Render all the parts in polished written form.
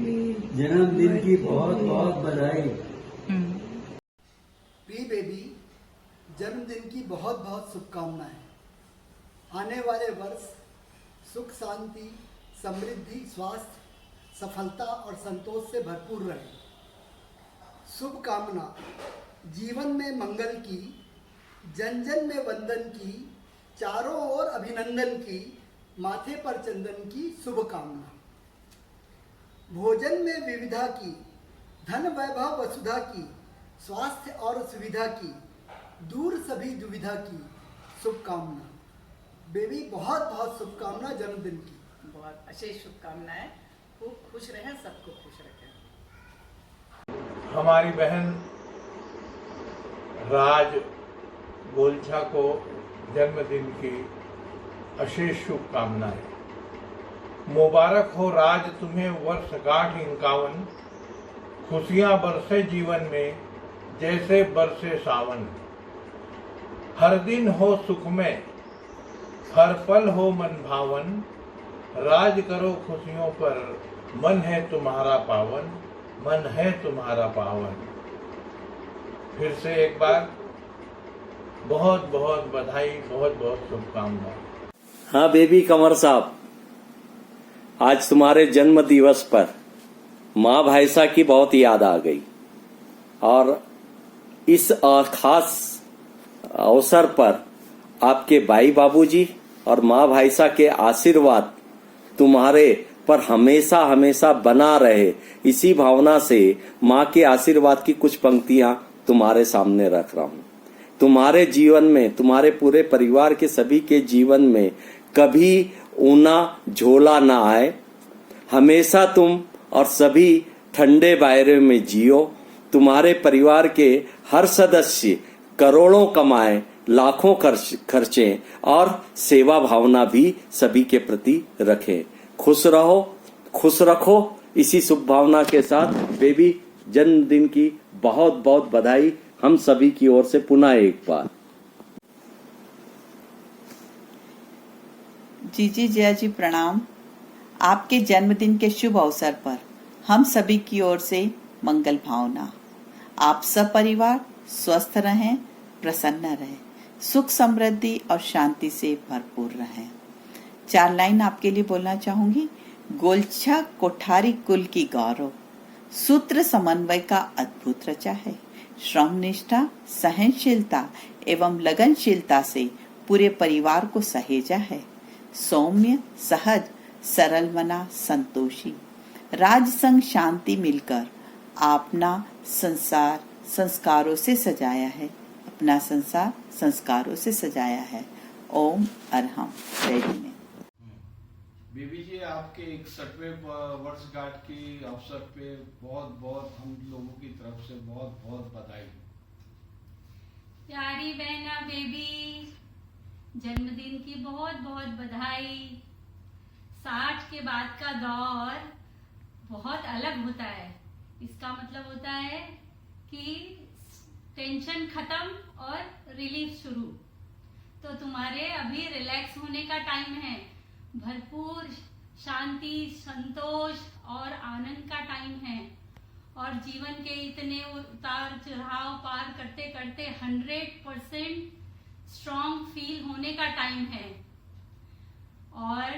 जन्मदिन की बहुत बहुत बधाई। प्री बेबी, जन्मदिन की बहुत बहुत शुभकामनाएं। आने वाले वर्ष सुख शांति, समृद्धि, स्वास्थ्य, सफलता और संतोष से भरपूर रहे। शुभकामना जीवन में मंगल की, जन जन में वंदन की, चारों ओर अभिनंदन की, माथे पर चंदन की शुभकामना। भोजन में विविधा की, धन वैभव वसुधा की, स्वास्थ्य और सुविधा की, दूर सभी दुविधा की शुभकामना। बेबी, बहुत बहुत शुभकामना जन्मदिन की। बहुत अच्छी शुभकामनाएं। खूब खुश रहें, सबको खुश रखें। हमारी बहन राज गोलछा को जन्मदिन की अशेष शुभकामनाएं। मुबारक हो राज तुम्हें वर्षगांठ 51, खुशियां बरसे जीवन में जैसे बरसे सावन। हर दिन हो सुखमय, हर पल हो मन भावन, राज करो खुशियों पर, मन है तुम्हारा पावन, मन है तुम्हारा पावन। फिर से एक बार बहुत बहुत बधाई, बहुत बहुत शुभकामनाएं। हाँ बेबी कमर साहब, आज तुम्हारे जन्म दिवस पर माँ भाईसा की बहुत याद आ गई और इस खास अवसर पर आपके भाई बाबूजी और माँ भाईसा के आशीर्वाद तुम्हारे पर हमेशा हमेशा बना रहे, इसी भावना से माँ के आशीर्वाद की कुछ पंक्तियां तुम्हारे सामने रख रहा हूं। तुम्हारे जीवन में, तुम्हारे पूरे परिवार के सभी के जीवन में कभी ऊना झोला ना आए। हमेशा तुम और सभी ठंडे बायरे में जियो। तुम्हारे परिवार के हर सदस्य करोड़ों कमाए, लाखों खर्चे और सेवा भावना भी सभी के प्रति रखें। खुश रहो, खुश रखो। इसी शुभ भावना के साथ बेबी, जन्मदिन की बहुत बहुत बधाई हम सभी की ओर से पुनः एक बार। जीजी जया जी प्रणाम। आपके जन्मदिन के शुभ अवसर पर हम सभी की ओर से मंगल भावना। आप सब परिवार स्वस्थ रहें, प्रसन्न रहें, सुख समृद्धि और शांति से भरपूर रहें। 4 लाइन आपके लिए बोलना चाहूंगी। गोलछा कोठारी कुल की गौरव, सूत्र समन्वय का अद्भुत रचा है। श्रम निष्ठा, सहनशीलता एवं लगनशीलता से पूरे परिवार को सहेजा है। सौम्य, सहज, सरल मना, संतोषी, राज संग शांति मिलकर अपना संसार संस्कारों से सजाया है। अपना संसार संस्कारों से सजाया है। ओम अरहम। जय हिंद। बेबी जी, आपके 61वें वर्षगांठ के अवसर पे बहुत बहुत हम लोगों की तरफ से बहुत बहुत बधाई। प्यारी बहना बेबी, जन्मदिन की बहुत बहुत बधाई। 60 के बाद का दौर बहुत अलग होता है। इसका मतलब होता है कि टेंशन खत्म और रिलीफ शुरू। तो तुम्हारे अभी रिलैक्स होने का टाइम है। भरपूर शांति, संतोष और आनंद का टाइम है। और जीवन के इतने उतार चढ़ाव पार करते करते 100% स्ट्रॉन्ग फील होने का टाइम है। और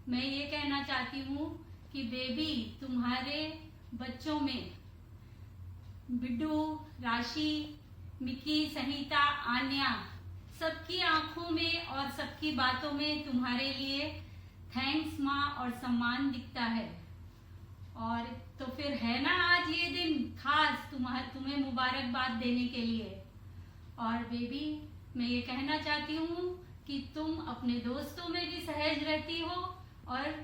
मैं ये कहना चाहती हूँ कि बेबी, तुम्हारे बच्चों में बिड्डू, राशि, मिकी, सहिता, आन्या, सबकी आंखों में और सबकी बातों में तुम्हारे लिए थैंक्स माँ और सम्मान दिखता है। और तो फिर है ना आज ये दिन खास तुम्हें मुबारकबाद देने के लिए। और बेबी, मैं ये कहना चाहती हूँ कि तुम अपने दोस्तों में भी सहज रहती हो और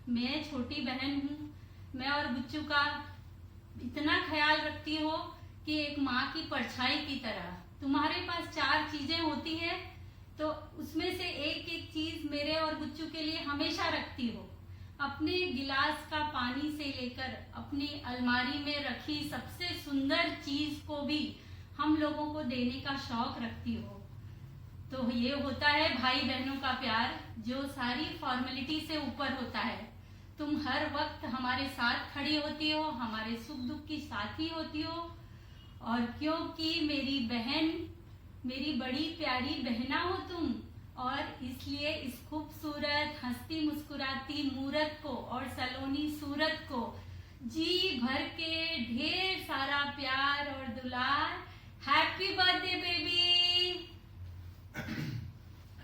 मैं छोटी बहन हूँ। मैं और बुच्चू का इतना ख्याल रखती हो कि एक माँ की परछाई की तरह। तुम्हारे पास 4 चीजें होती है तो उसमें से एक एक चीज मेरे और बुच्चू के लिए हमेशा रखती हो। अपने गिलास का पानी से लेकर अपनी अलमारी में रखी सबसे सुंदर चीज को भी हम लोगों को देने का शौक रखती हो। तो ये होता है भाई बहनों का प्यार, जो सारी फॉर्मेलिटी से ऊपर होता है। तुम हर वक्त हमारे साथ खड़ी होती हो, हमारे सुख दुख की साथी होती हो। और क्योंकि मेरी बहन, मेरी बड़ी प्यारी बहना हो तुम, और इसलिए इस खूबसूरत हंसती मुस्कुराती मूरत को और सलोनी सूरत को जी भर के ढेर सारा प्यार और दुलार। Happy birthday baby.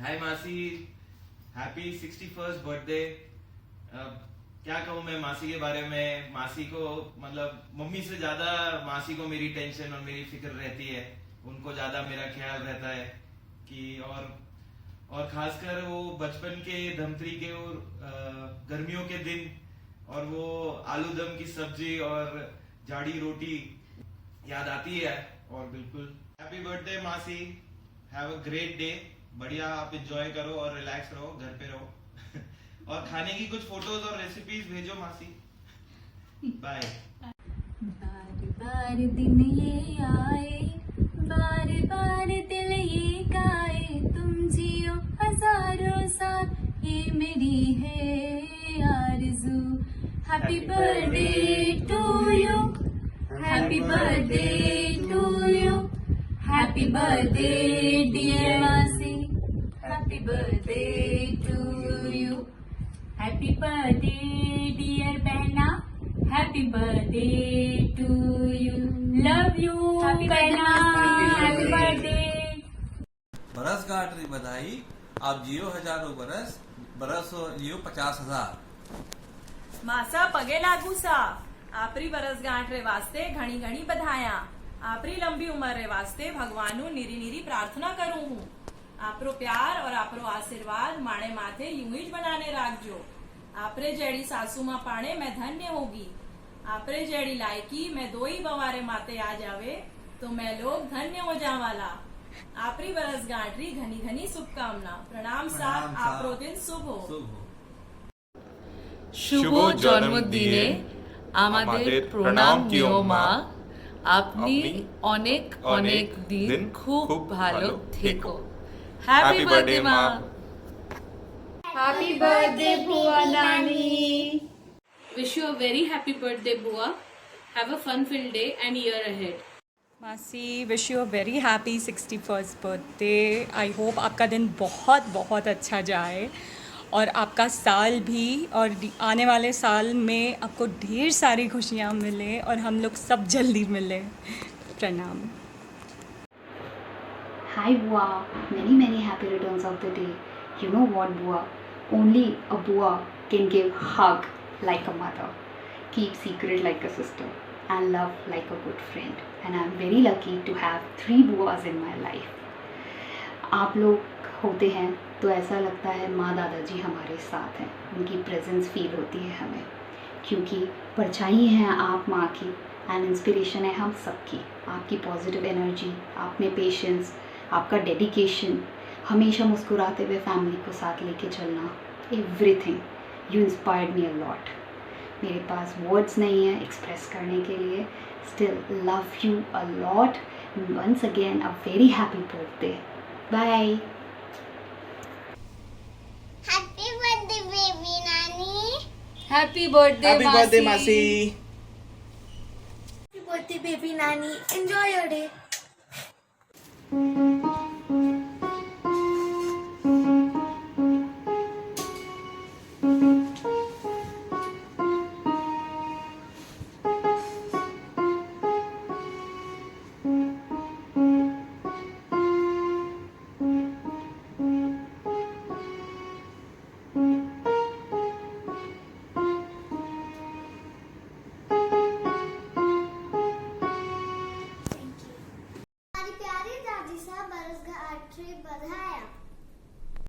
हाय मासी, हैप्पी 61st बर्थडे। क्या कहूँ मैं मासी के बारे में। मासी को मतलब मम्मी से ज्यादा मासी को मेरी टेंशन और मेरी फिक्र रहती है। उनको ज्यादा मेरा ख्याल रहता है कि और खासकर वो बचपन के धमतरी के और गर्मियों के दिन और वो आलू दम की सब्जी और जाड़ी रोटी याद आती है। और बिल्कुल हैप्पी बर्थडे मासी, हैव अ ग्रेट डे। बढ़िया आप एंजॉय करो और रिलैक्स रहो, घर पे रहो और खाने की कुछ फोटोज और रेसिपीज भेजो मासी। बाय। बार बार दिन ये आए, बार बार दिल ये गाए, तुम जियो हजारों साल, ये मेरी है आरज़ू। Happy birthday to you, happy birthday to you, happy birthday dear मासी, happy birthday to you, happy birthday dear बहना, happy birthday to you, love you बहना, हैप्पी बर्थडे। बरसगांठ री बधाई, आप जियो हजारों बरस, बरस लियो 50,000। मासा पगे लागू सा, आपरी बरसगांठ रे वास्ते घणी घणी बधाया। आपरी लंबी उम्र रे वास्ते भगवानू निरी निरी प्रार्थना करूं हूँ। आपरो प्यार और आपरो आशीर्वाद माणे माथे यूं ही बनाने राखजो। आपरे जेड़ी सासू मां पाणे मैं धन्य होगी। आपरे जेड़ी लायकी मैं दो ही बवारे माते आ जावे तो मैं लोग धन्य हो जावाला। आपरी बरसगांठ री घनी घनी शुभकामना। प्रणाम साहब, आपरो दिन शुभ हो। শুভ জন্মদিনে আমাদের প্রণাম দিও মা। আপনি অনেক অনেক দিন খুব ভালো থেকো। হ্যাপি বার্থডে মা। हैप्पी बर्थडे बुआ नानी। Wish you a very happy birthday, Bua. Have a fun-filled day and year ahead. मासी, wish you a very happy 61st birthday. I hope आपका दिन बहुत बहुत अच्छा जाए और आपका साल भी और आने वाले साल में आपको ढेर सारी खुशियाँ मिले और हम लोग सब जल्दी मिले। प्रणाम। Hi Bua, many happy returns of the day. You know what Bua? Only a Bua can give hug like a mother, keep secret like a sister, and love like a good friend. And I'm very lucky to have 3 Buas in my life. आप लोग होते हैं तो ऐसा लगता है माँ दादाजी हमारे साथ हैं, उनकी प्रेजेंस फील होती है हमें, क्योंकि परछाई हैं आप माँ की एंड इंस्पिरेशन है हम सबकी। आपकी पॉजिटिव एनर्जी, आप में पेशेंस, आपका डेडिकेशन, हमेशा मुस्कुराते हुए फैमिली को साथ लेके चलना, everything you inspired me a lot. मेरे पास वर्ड्स नहीं है एक्सप्रेस करने के लिए। Still love you a lot. Once again a very happy birthday. Bye. Happy birthday baby नानी। हैप्पी बर्थडे मासी। हैप्पी बर्थडे बेबी नानी। Enjoy your day. बधाई।